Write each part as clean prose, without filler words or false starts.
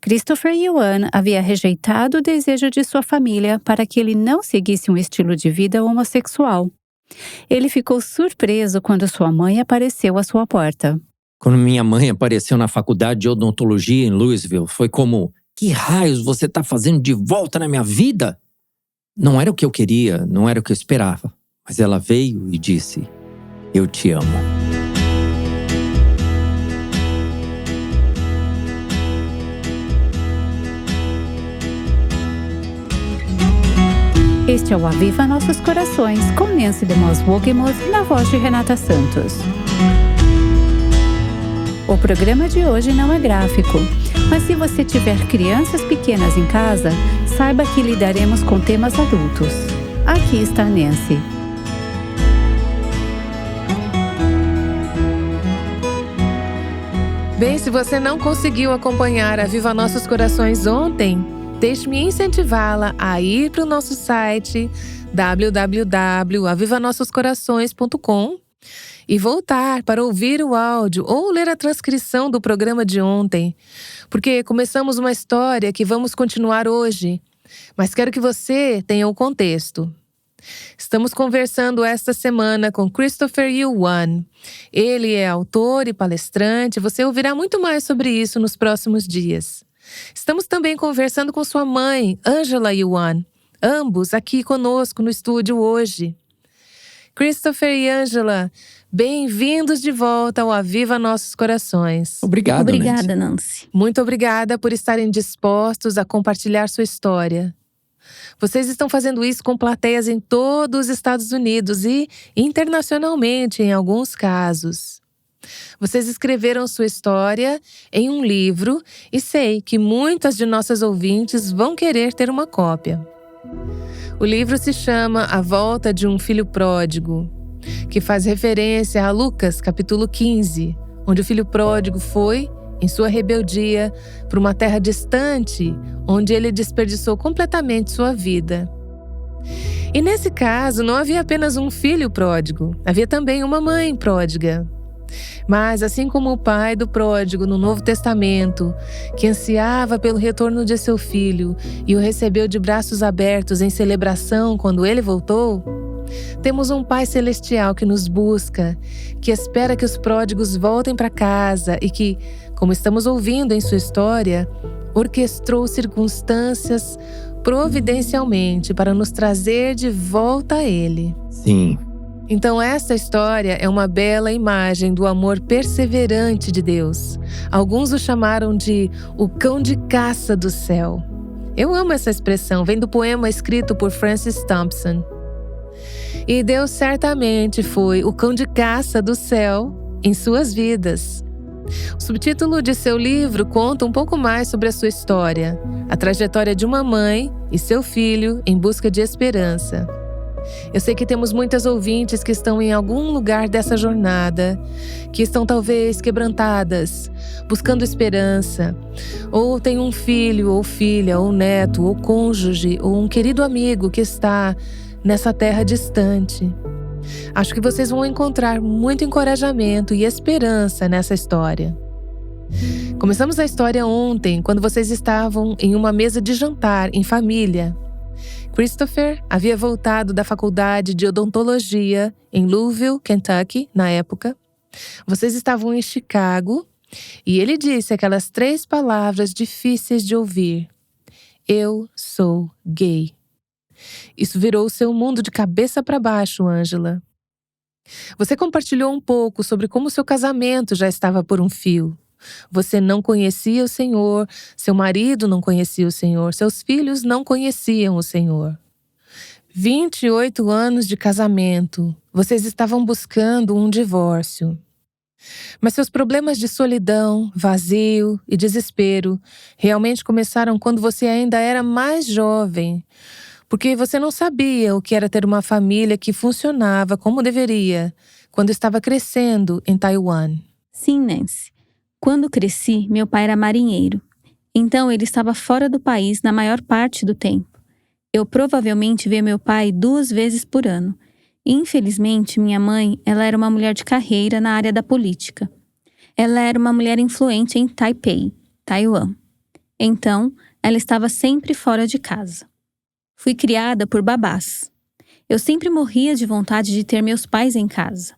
Christopher Yuan havia rejeitado o desejo de sua família para que ele não seguisse um estilo de vida homossexual. Ele ficou surpreso quando sua mãe apareceu à sua porta. Quando minha mãe apareceu na faculdade de odontologia em Louisville, foi como: que raios você está fazendo de volta na minha vida? Não era o que eu queria, não era o que eu esperava. Mas ela veio e disse: eu te amo. Este é o Aviva Nossos Corações, com Nancy DeMoss Wogemuth, na voz de Renata Santos. O programa de hoje não é gráfico, mas se você tiver crianças pequenas em casa, saiba que lidaremos com temas adultos. Aqui está a Nancy. Bem, se você não conseguiu acompanhar Aviva Nossos Corações ontem, deixe-me incentivá-la a ir para o nosso site www.avivanossoscorações.com e voltar para ouvir o áudio ou ler a transcrição do programa de ontem, porque começamos uma história que vamos continuar hoje, mas quero que você tenha o contexto. Estamos conversando esta semana com Christopher Yuan. Ele é autor e palestrante, você ouvirá muito mais sobre isso nos próximos dias. Estamos também conversando com sua mãe, Angela Yuan, ambos aqui conosco no estúdio hoje. Christopher e Angela, bem-vindos de volta ao Aviva Nossos Corações. Obrigada, Nancy. Muito obrigada por estarem dispostos a compartilhar sua história. Vocês estão fazendo isso com plateias em todos os Estados Unidos e internacionalmente em alguns casos. Vocês escreveram sua história em um livro e sei que muitas de nossas ouvintes vão querer ter uma cópia. O livro se chama A Volta de um Filho Pródigo, que faz referência a Lucas, capítulo 15, onde o filho pródigo foi, em sua rebeldia, para uma terra distante, onde ele desperdiçou completamente sua vida. E nesse caso, não havia apenas um filho pródigo, havia também uma mãe pródiga. Mas, assim como o pai do pródigo no Novo Testamento, que ansiava pelo retorno de seu filho e o recebeu de braços abertos em celebração quando ele voltou, temos um Pai Celestial que nos busca, que espera que os pródigos voltem para casa e que, como estamos ouvindo em sua história, orquestrou circunstâncias providencialmente para nos trazer de volta a Ele. Sim. Então esta história é uma bela imagem do amor perseverante de Deus. Alguns o chamaram de o cão de caça do céu. Eu amo essa expressão, vem do poema escrito por Francis Thompson. E Deus certamente foi o cão de caça do céu em suas vidas. O subtítulo de seu livro conta um pouco mais sobre a sua história, a trajetória de uma mãe e seu filho em busca de esperança. Eu sei que temos muitas ouvintes que estão em algum lugar dessa jornada, que estão talvez quebrantadas, buscando esperança, ou tem um filho, ou filha, ou neto, ou cônjuge, ou um querido amigo que está nessa terra distante. Acho que vocês vão encontrar muito encorajamento e esperança nessa história. Começamos a história ontem, quando vocês estavam em uma mesa de jantar em família. Christopher havia voltado da faculdade de odontologia em Louisville, Kentucky, na época. Vocês estavam em Chicago e ele disse aquelas 3 palavras difíceis de ouvir: eu sou gay. Isso virou o seu mundo de cabeça para baixo, Angela. Você compartilhou um pouco sobre como seu casamento já estava por um fio. Você não conhecia o Senhor, seu marido não conhecia o Senhor, seus filhos não conheciam o Senhor. 28 anos de casamento, vocês estavam buscando um divórcio. Mas seus problemas de solidão, vazio e desespero realmente começaram quando você ainda era mais jovem, porque você não sabia o que era ter uma família que funcionava como deveria quando estava crescendo em Taiwan. Sim, Nancy. Quando cresci, meu pai era marinheiro. Então ele estava fora do país na maior parte do tempo. Eu provavelmente via meu pai 2 vezes por ano. E, infelizmente, minha mãe, ela era uma mulher de carreira na área da política. Ela era uma mulher influente em Taipei, Taiwan. Então, ela estava sempre fora de casa. Fui criada por babás. Eu sempre morria de vontade de ter meus pais em casa.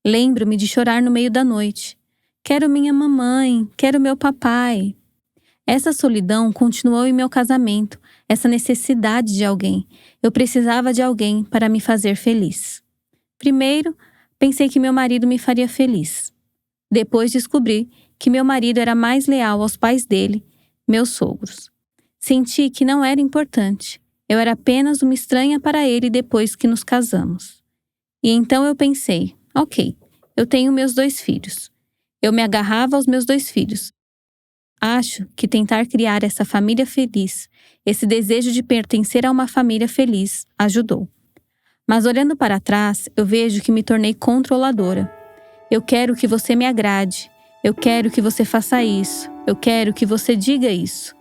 Lembro-me de chorar no meio da noite. Quero minha mamãe, quero meu papai. Essa solidão continuou em meu casamento, essa necessidade de alguém. Eu precisava de alguém para me fazer feliz. Primeiro, pensei que meu marido me faria feliz. Depois descobri que meu marido era mais leal aos pais dele, meus sogros. Senti que não era importante. Eu era apenas uma estranha para ele depois que nos casamos. E então eu pensei, ok, eu tenho meus 2 filhos. Eu me agarrava aos meus 2 filhos. Acho que tentar criar essa família feliz, esse desejo de pertencer a uma família feliz, ajudou. Mas olhando para trás, eu vejo que me tornei controladora. Eu quero que você me agrade. Eu quero que você faça isso. Eu quero que você diga isso.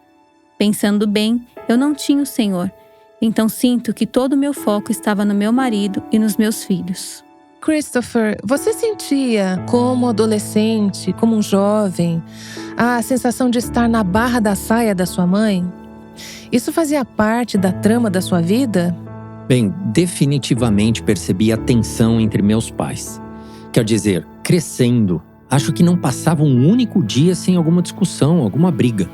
Pensando bem, eu não tinha o Senhor. Então sinto que todo o meu foco estava no meu marido e nos meus filhos. Christopher, você sentia, como adolescente, como um jovem, a sensação de estar na barra da saia da sua mãe? Isso fazia parte da trama da sua vida? Bem, definitivamente percebi a tensão entre meus pais. Quer dizer, crescendo, acho que não passava um único dia sem alguma discussão, alguma briga.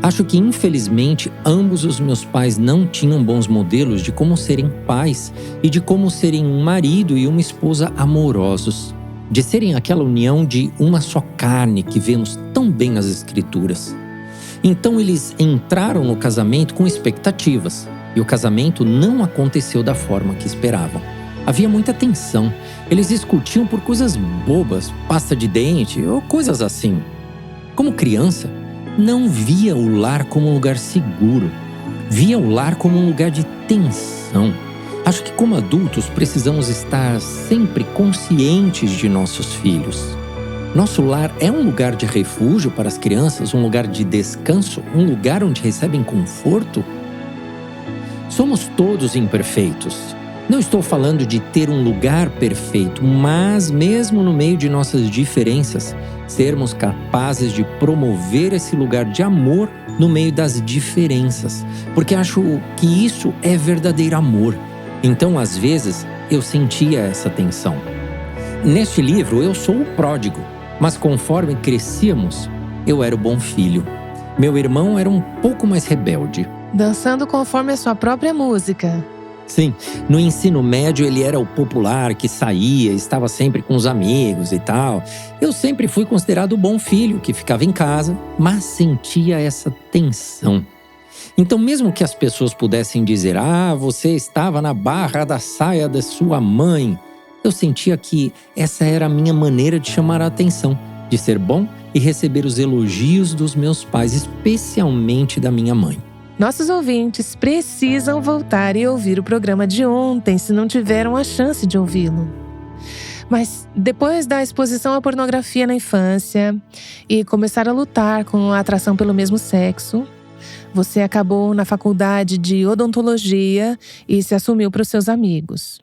Acho que, infelizmente, ambos os meus pais não tinham bons modelos de como serem pais e de como serem um marido e uma esposa amorosos. De serem aquela união de uma só carne que vemos tão bem nas Escrituras. Então eles entraram no casamento com expectativas e o casamento não aconteceu da forma que esperavam. Havia muita tensão. Eles discutiam por coisas bobas, pasta de dente ou coisas assim. Como criança, não via o lar como um lugar seguro. Via o lar como um lugar de tensão. Acho que como adultos precisamos estar sempre conscientes de nossos filhos. Nosso lar é um lugar de refúgio para as crianças, um lugar de descanso, um lugar onde recebem conforto. Somos todos imperfeitos. Não estou falando de ter um lugar perfeito, mas mesmo no meio de nossas diferenças, sermos capazes de promover esse lugar de amor no meio das diferenças, porque acho que isso é verdadeiro amor. Então, às vezes, eu sentia essa tensão. Neste livro, eu sou o pródigo, mas conforme crescíamos, eu era o bom filho. Meu irmão era um pouco mais rebelde. Dançando conforme a sua própria música. Sim, no ensino médio ele era o popular que saía, estava sempre com os amigos e tal. Eu sempre fui considerado o bom filho que ficava em casa, mas sentia essa tensão. Então mesmo que as pessoas pudessem dizer, você estava na barra da saia da sua mãe, eu sentia que essa era a minha maneira de chamar a atenção, de ser bom e receber os elogios dos meus pais, especialmente da minha mãe. Nossos ouvintes precisam voltar e ouvir o programa de ontem, se não tiveram a chance de ouvi-lo. Mas depois da exposição à pornografia na infância e começar a lutar com a atração pelo mesmo sexo, você acabou na faculdade de odontologia e se assumiu para os seus amigos.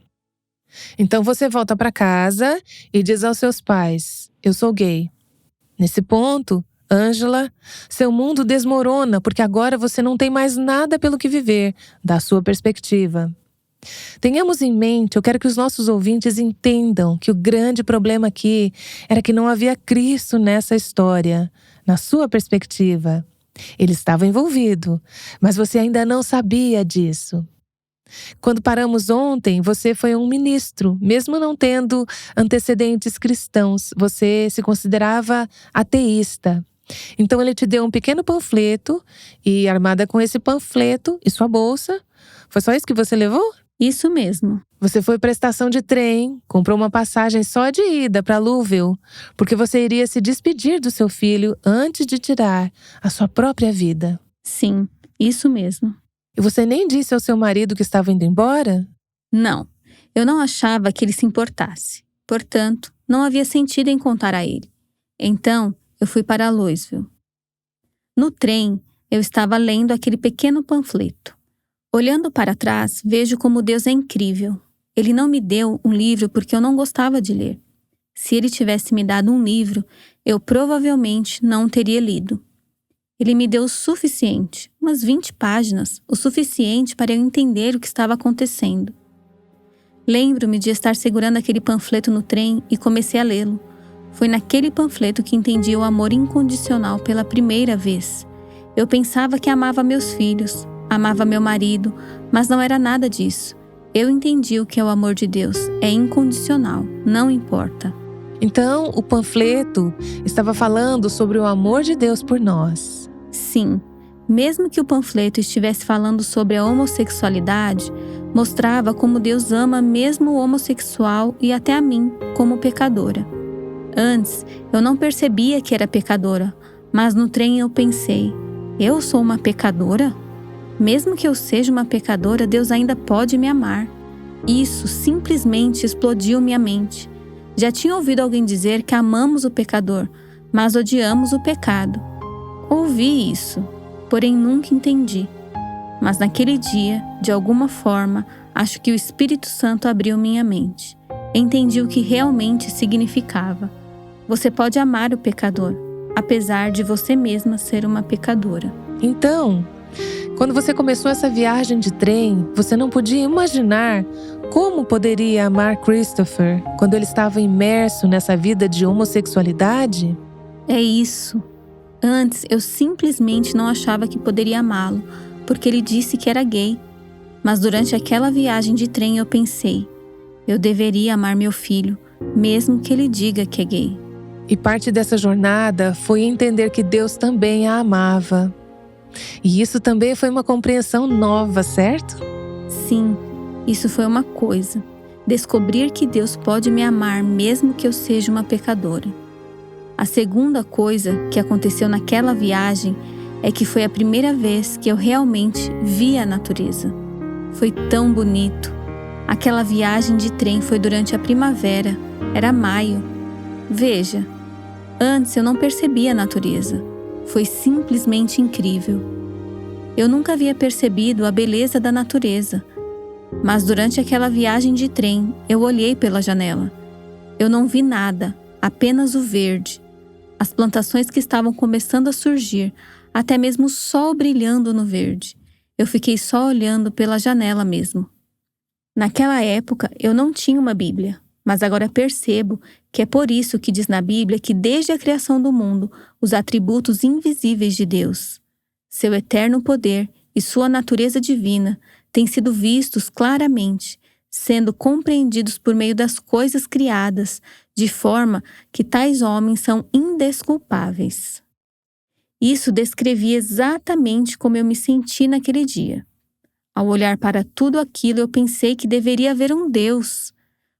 Então você volta para casa e diz aos seus pais, eu sou gay. Nesse ponto, Ângela, seu mundo desmorona porque agora você não tem mais nada pelo que viver, da sua perspectiva. Tenhamos em mente, eu quero que os nossos ouvintes entendam que o grande problema aqui era que não havia Cristo nessa história, na sua perspectiva. Ele estava envolvido, mas você ainda não sabia disso. Quando paramos ontem, você foi um ministro, mesmo não tendo antecedentes cristãos, você se considerava ateísta. Então ele te deu um pequeno panfleto e, armada com esse panfleto e sua bolsa, foi só isso que você levou? Isso mesmo. Você foi para a estação de trem, comprou uma passagem só de ida para Louisville, porque você iria se despedir do seu filho antes de tirar a sua própria vida. Sim, isso mesmo. E você nem disse ao seu marido que estava indo embora? Não, eu não achava que ele se importasse. Portanto, não havia sentido em contar a ele. Então, eu fui para Louisville. No trem, eu estava lendo aquele pequeno panfleto. Olhando para trás, vejo como Deus é incrível. Ele não me deu um livro porque eu não gostava de ler. Se ele tivesse me dado um livro, eu provavelmente não o teria lido. Ele me deu o suficiente, umas 20 páginas, o suficiente para eu entender o que estava acontecendo. Lembro-me de estar segurando aquele panfleto no trem e comecei a lê-lo. Foi naquele panfleto que entendi o amor incondicional pela primeira vez. Eu pensava que amava meus filhos, amava meu marido, mas não era nada disso. Eu entendi o que é o amor de Deus. É incondicional, não importa. Então, o panfleto estava falando sobre o amor de Deus por nós. Sim, mesmo que o panfleto estivesse falando sobre a homossexualidade, mostrava como Deus ama mesmo o homossexual e até a mim, como pecadora. Antes, eu não percebia que era pecadora, mas no trem eu pensei, eu sou uma pecadora? Mesmo que eu seja uma pecadora, Deus ainda pode me amar. Isso simplesmente explodiu minha mente. Já tinha ouvido alguém dizer que amamos o pecador, mas odiamos o pecado. Ouvi isso, porém nunca entendi. Mas naquele dia, de alguma forma, acho que o Espírito Santo abriu minha mente. Entendi o que realmente significava. Você pode amar o pecador, apesar de você mesma ser uma pecadora. Então, quando você começou essa viagem de trem, você não podia imaginar como poderia amar Christopher quando ele estava imerso nessa vida de homossexualidade? É isso. Antes, eu simplesmente não achava que poderia amá-lo, porque ele disse que era gay. Mas durante aquela viagem de trem eu pensei, eu deveria amar meu filho, mesmo que ele diga que é gay. E parte dessa jornada foi entender que Deus também a amava. E isso também foi uma compreensão nova, certo? Sim, isso foi uma coisa. Descobrir que Deus pode me amar mesmo que eu seja uma pecadora. A segunda coisa que aconteceu naquela viagem é que foi a primeira vez que eu realmente vi a natureza. Foi tão bonito. Aquela viagem de trem foi durante a primavera, era maio. Veja, antes eu não percebia a natureza. Foi simplesmente incrível. Eu nunca havia percebido a beleza da natureza. Mas durante aquela viagem de trem, eu olhei pela janela. Eu não vi nada, apenas o verde. As plantações que estavam começando a surgir, até mesmo o sol brilhando no verde. Eu fiquei só olhando pela janela mesmo. Naquela época, eu não tinha uma Bíblia, mas agora percebo que é por isso que diz na Bíblia que desde a criação do mundo, os atributos invisíveis de Deus, seu eterno poder e sua natureza divina têm sido vistos claramente, sendo compreendidos por meio das coisas criadas, de forma que tais homens são indesculpáveis. Isso descrevia exatamente como eu me senti naquele dia. Ao olhar para tudo aquilo, eu pensei que deveria haver um Deus.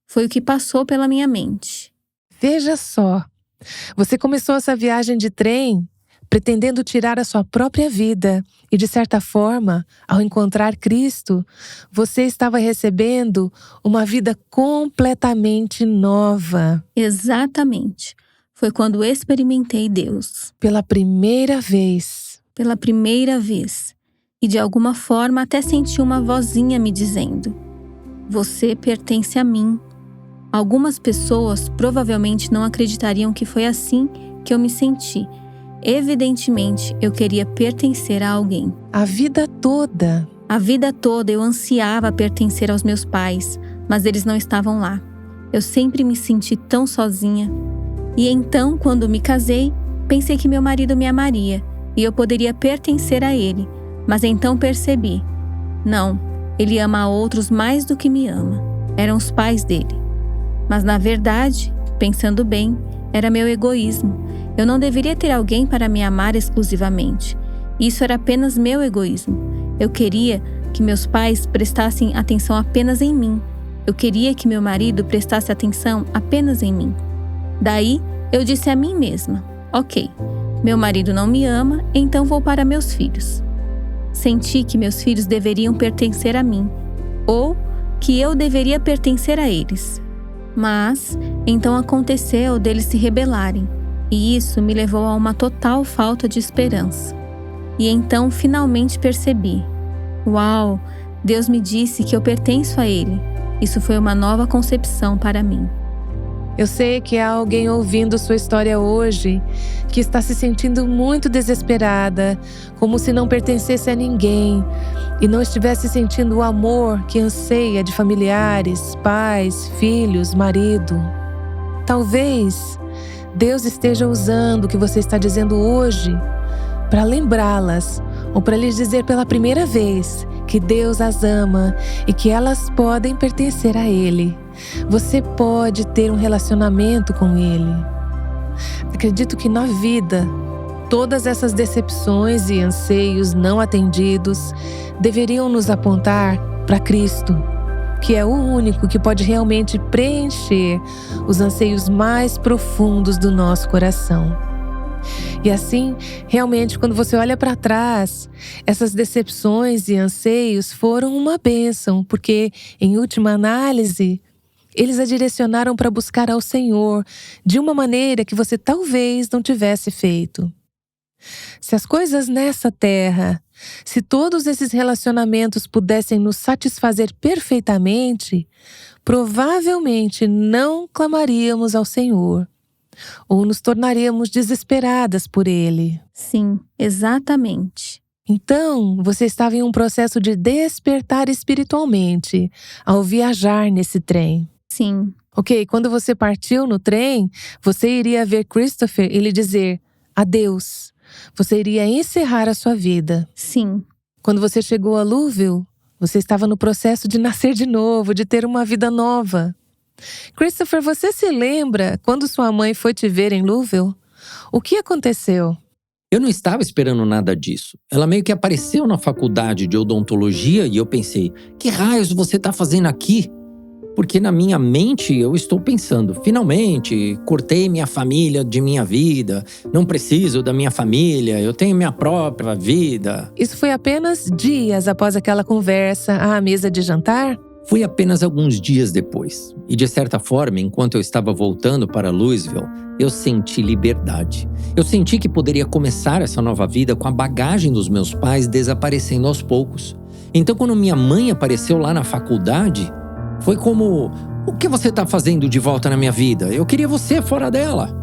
Foi o que passou pela minha mente. Veja só, você começou essa viagem de trem pretendendo tirar a sua própria vida e, de certa forma, ao encontrar Cristo, você estava recebendo uma vida completamente nova. Exatamente. Foi quando experimentei Deus. Pela primeira vez. Pela primeira vez. E de alguma forma até senti uma vozinha me dizendo: você pertence a mim. Algumas pessoas provavelmente não acreditariam que foi assim que eu me senti. Evidentemente, eu queria pertencer a alguém. A vida toda. A vida toda eu ansiava pertencer aos meus pais, mas eles não estavam lá. Eu sempre me senti tão sozinha. E então, quando me casei, pensei que meu marido me amaria e eu poderia pertencer a ele. Mas então percebi, não, ele ama a outros mais do que me ama. Eram os pais dele. Mas na verdade, pensando bem, era meu egoísmo. Eu não deveria ter alguém para me amar exclusivamente. Isso era apenas meu egoísmo. Eu queria que meus pais prestassem atenção apenas em mim. Eu queria que meu marido prestasse atenção apenas em mim. Daí, eu disse a mim mesma, ok, meu marido não me ama, então vou para meus filhos. Senti que meus filhos deveriam pertencer a mim, ou que eu deveria pertencer a eles. Mas, então aconteceu deles se rebelarem, e isso me levou a uma total falta de esperança. E então finalmente percebi, uau, Deus me disse que eu pertenço a Ele. Isso foi uma nova concepção para mim. Eu sei que há alguém ouvindo sua história hoje que está se sentindo muito desesperada, como se não pertencesse a ninguém e não estivesse sentindo o amor que anseia de familiares, pais, filhos, marido. Talvez Deus esteja usando o que você está dizendo hoje para lembrá-las ou para lhes dizer pela primeira vez que Deus as ama e que elas podem pertencer a Ele. Você pode ter um relacionamento com Ele. Acredito que na vida, todas essas decepções e anseios não atendidos deveriam nos apontar para Cristo, que é o único que pode realmente preencher os anseios mais profundos do nosso coração. E assim, realmente, quando você olha para trás, essas decepções e anseios foram uma bênção, porque, em última análise, eles a direcionaram para buscar ao Senhor de uma maneira que você talvez não tivesse feito. Se as coisas nessa terra, se todos esses relacionamentos pudessem nos satisfazer perfeitamente, provavelmente não clamaríamos ao Senhor ou nos tornaríamos desesperadas por Ele. Sim, exatamente. Então, você estava em um processo de despertar espiritualmente ao viajar nesse trem. Sim. Ok, quando você partiu no trem, você iria ver Christopher e lhe dizer adeus. Você iria encerrar a sua vida. Sim. Quando você chegou a Louisville, você estava no processo de nascer de novo, de ter uma vida nova. Christopher, você se lembra quando sua mãe foi te ver em Louisville? O que aconteceu? Eu não estava esperando nada disso. Ela meio que apareceu na faculdade de odontologia e eu pensei, que raios você está fazendo aqui? Porque na minha mente eu estou pensando, finalmente, cortei minha família de minha vida, não preciso da minha família, eu tenho minha própria vida. Isso foi apenas dias após aquela conversa à mesa de jantar? Foi apenas alguns dias depois. E de certa forma, enquanto eu estava voltando para Louisville, eu senti liberdade. Eu senti que poderia começar essa nova vida com a bagagem dos meus pais desaparecendo aos poucos. Então, quando minha mãe apareceu lá na faculdade, foi como, o que você está fazendo de volta na minha vida? Eu queria você fora dela.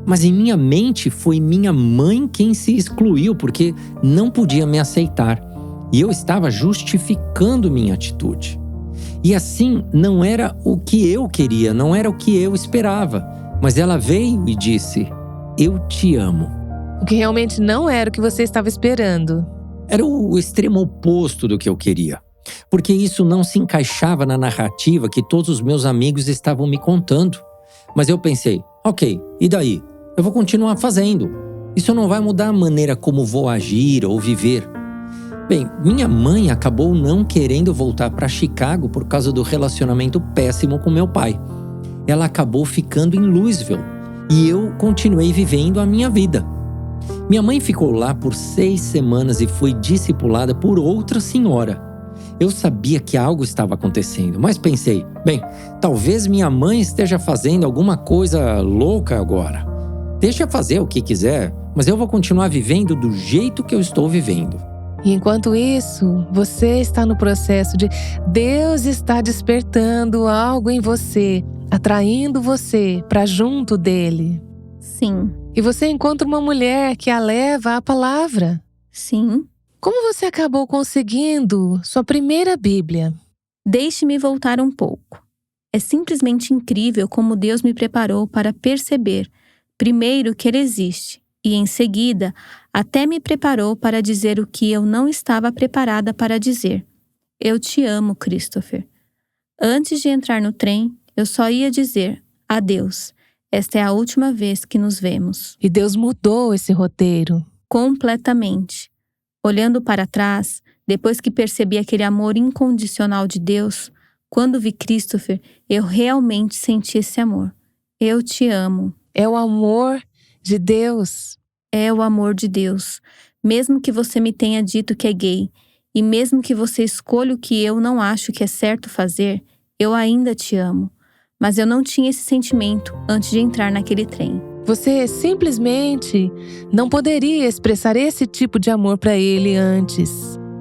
Mas em minha mente foi minha mãe quem se excluiu porque não podia me aceitar. E eu estava justificando minha atitude. E assim, não era o que eu queria, não era o que eu esperava. Mas ela veio e disse, eu te amo. O que realmente não era o que você estava esperando. Era o extremo oposto do que eu queria. Porque isso não se encaixava na narrativa que todos os meus amigos estavam me contando. Mas eu pensei, ok, e daí? Eu vou continuar fazendo. Isso não vai mudar a maneira como vou agir ou viver. Bem, minha mãe acabou não querendo voltar para Chicago por causa do relacionamento péssimo com meu pai. Ela acabou ficando em Louisville e eu continuei vivendo a minha vida. Minha mãe ficou lá por 6 semanas e foi discipulada por outra senhora. Eu sabia que algo estava acontecendo, mas pensei, bem, talvez minha mãe esteja fazendo alguma coisa louca agora. Deixa fazer o que quiser, mas eu vou continuar vivendo do jeito que eu estou vivendo. E enquanto isso, você está no processo de Deus está despertando algo em você, atraindo você para junto dele. Sim. E você encontra uma mulher que a leva à palavra. Sim. Como você acabou conseguindo sua primeira Bíblia? Deixe-me voltar um pouco. É simplesmente incrível como Deus me preparou para perceber, primeiro, que Ele existe, e em seguida, até me preparou para dizer o que eu não estava preparada para dizer. Eu te amo, Christopher. Antes de entrar no trem, eu só ia dizer, adeus. Esta é a última vez que nos vemos. E Deus mudou esse roteiro. Completamente. Olhando para trás, depois que percebi aquele amor incondicional de Deus, quando vi Christopher, eu realmente senti esse amor. Eu te amo. É o amor de Deus. É o amor de Deus. Mesmo que você me tenha dito que é gay, e mesmo que você escolha o que eu não acho que é certo fazer, eu ainda te amo. Mas eu não tinha esse sentimento antes de entrar naquele trem. Você simplesmente não poderia expressar esse tipo de amor para ele antes.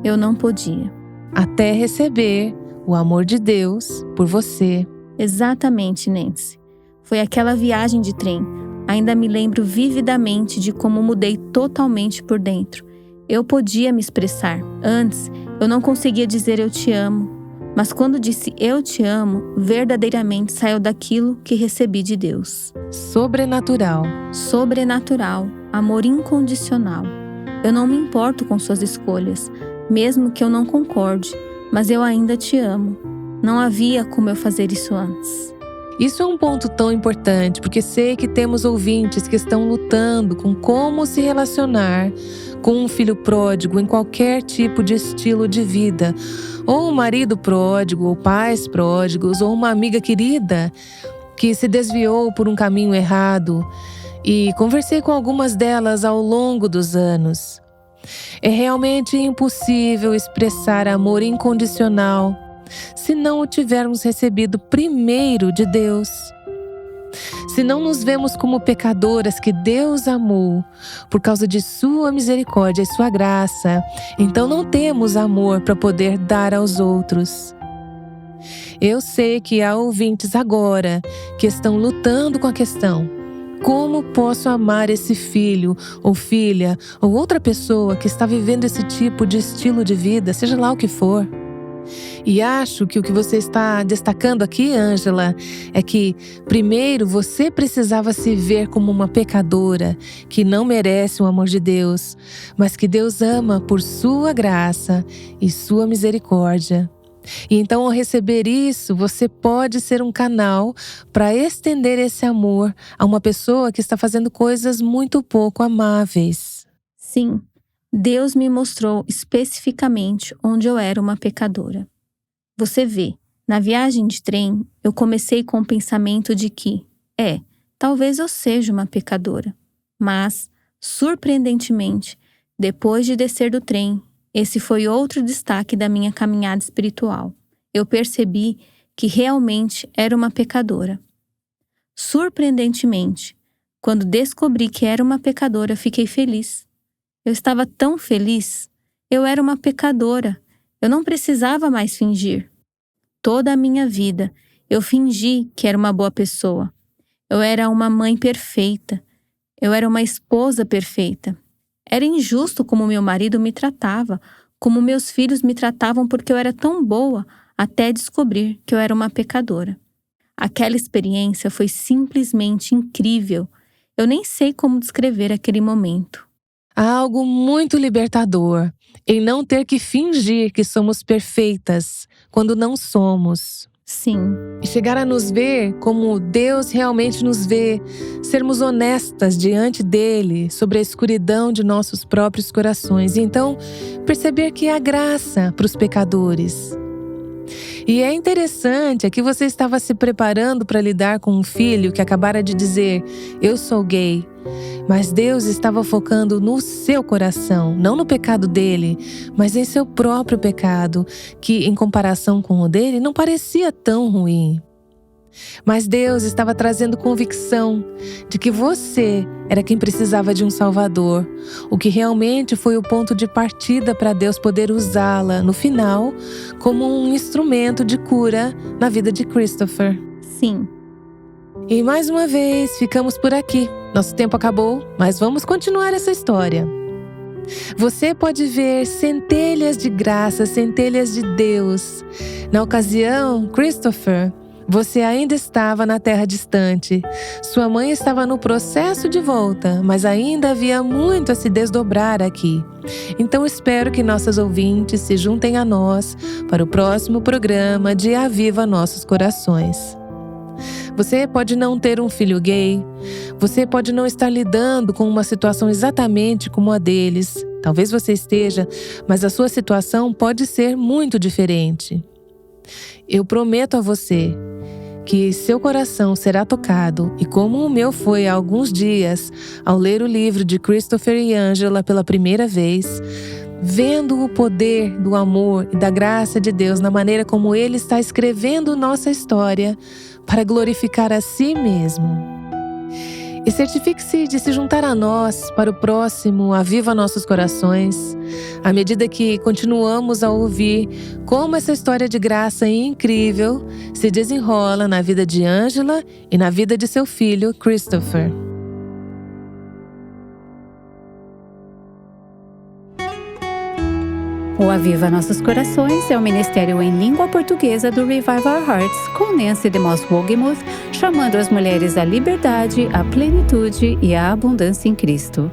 Eu não podia. Até receber o amor de Deus por você. Exatamente, Nancy. Foi aquela viagem de trem. Ainda me lembro vividamente de como mudei totalmente por dentro. Eu podia me expressar. Antes, eu não conseguia dizer eu te amo. Mas quando disse eu te amo, verdadeiramente saiu daquilo que recebi de Deus. Sobrenatural. Sobrenatural, amor incondicional. Eu não me importo com suas escolhas, mesmo que eu não concorde, mas eu ainda te amo. Não havia como eu fazer isso antes. Isso é um ponto tão importante, porque sei que temos ouvintes que estão lutando com como se relacionar com um filho pródigo em qualquer tipo de estilo de vida. Ou um marido pródigo, ou pais pródigos, ou uma amiga querida que se desviou por um caminho errado. E conversei com algumas delas ao longo dos anos. É realmente impossível expressar amor incondicional se não o tivermos recebido primeiro de Deus. Se não nos vemos como pecadoras que Deus amou por causa de sua misericórdia e sua graça, então não temos amor para poder dar aos outros. Eu sei que há ouvintes agora que estão lutando com a questão: como posso amar esse filho ou filha ou outra pessoa que está vivendo esse tipo de estilo de vida, seja lá o que for? E acho que o que você está destacando aqui, Ângela, é que primeiro você precisava se ver como uma pecadora que não merece o amor de Deus, mas que Deus ama por sua graça e sua misericórdia. E então, ao receber isso, você pode ser um canal para estender esse amor a uma pessoa que está fazendo coisas muito pouco amáveis. Sim, Deus me mostrou especificamente onde eu era uma pecadora. Você vê, na viagem de trem, eu comecei com o pensamento de que, talvez eu seja uma pecadora. Mas, surpreendentemente, depois de descer do trem, esse foi outro destaque da minha caminhada espiritual. Eu percebi que realmente era uma pecadora. Surpreendentemente, quando descobri que era uma pecadora, fiquei feliz. Eu estava tão feliz. Eu era uma pecadora. Eu não precisava mais fingir. Toda a minha vida, eu fingi que era uma boa pessoa. Eu era uma mãe perfeita. Eu era uma esposa perfeita. Era injusto como meu marido me tratava, como meus filhos me tratavam porque eu era tão boa, até descobrir que eu era uma pecadora. Aquela experiência foi simplesmente incrível. Eu nem sei como descrever aquele momento. Há algo muito libertador em não ter que fingir que somos perfeitas quando não somos. Sim. E chegar a nos ver como Deus realmente nos vê, sermos honestas diante dele sobre a escuridão de nossos próprios corações. E então, perceber que há graça para os pecadores. E é interessante, que você estava se preparando para lidar com um filho que acabara de dizer: eu sou gay. Mas Deus estava focando no seu coração, não no pecado dele, mas em seu próprio pecado, que em comparação com o dele não parecia tão ruim. Mas Deus estava trazendo convicção de que você era quem precisava de um Salvador, o que realmente foi o ponto de partida para Deus poder usá-la, no final, como um instrumento de cura na vida de Christopher. Sim. E mais uma vez, ficamos por aqui. Nosso tempo acabou, mas vamos continuar essa história. Você pode ver centelhas de graça, centelhas de Deus. Na ocasião, Christopher, você ainda estava na terra distante. Sua mãe estava no processo de volta, mas ainda havia muito a se desdobrar aqui. Então espero que nossas ouvintes se juntem a nós para o próximo programa de Aviva Nossos Corações. Você pode não ter um filho gay, você pode não estar lidando com uma situação exatamente como a deles. Talvez você esteja, mas a sua situação pode ser muito diferente. Eu prometo a você que seu coração será tocado, e como o meu foi há alguns dias, ao ler o livro de Christopher e Ângela pela primeira vez, vendo o poder do amor e da graça de Deus na maneira como Ele está escrevendo nossa história para glorificar a si mesmo. E certifique-se de se juntar a nós para o próximo Aviva Nossos Corações, à medida que continuamos a ouvir como essa história de graça incrível se desenrola na vida de Angela e na vida de seu filho, Christopher. O Aviva Nossos Corações é o ministério em língua portuguesa do Revive Our Hearts, com Nancy DeMoss Wogemuth, chamando as mulheres à liberdade, à plenitude e à abundância em Cristo.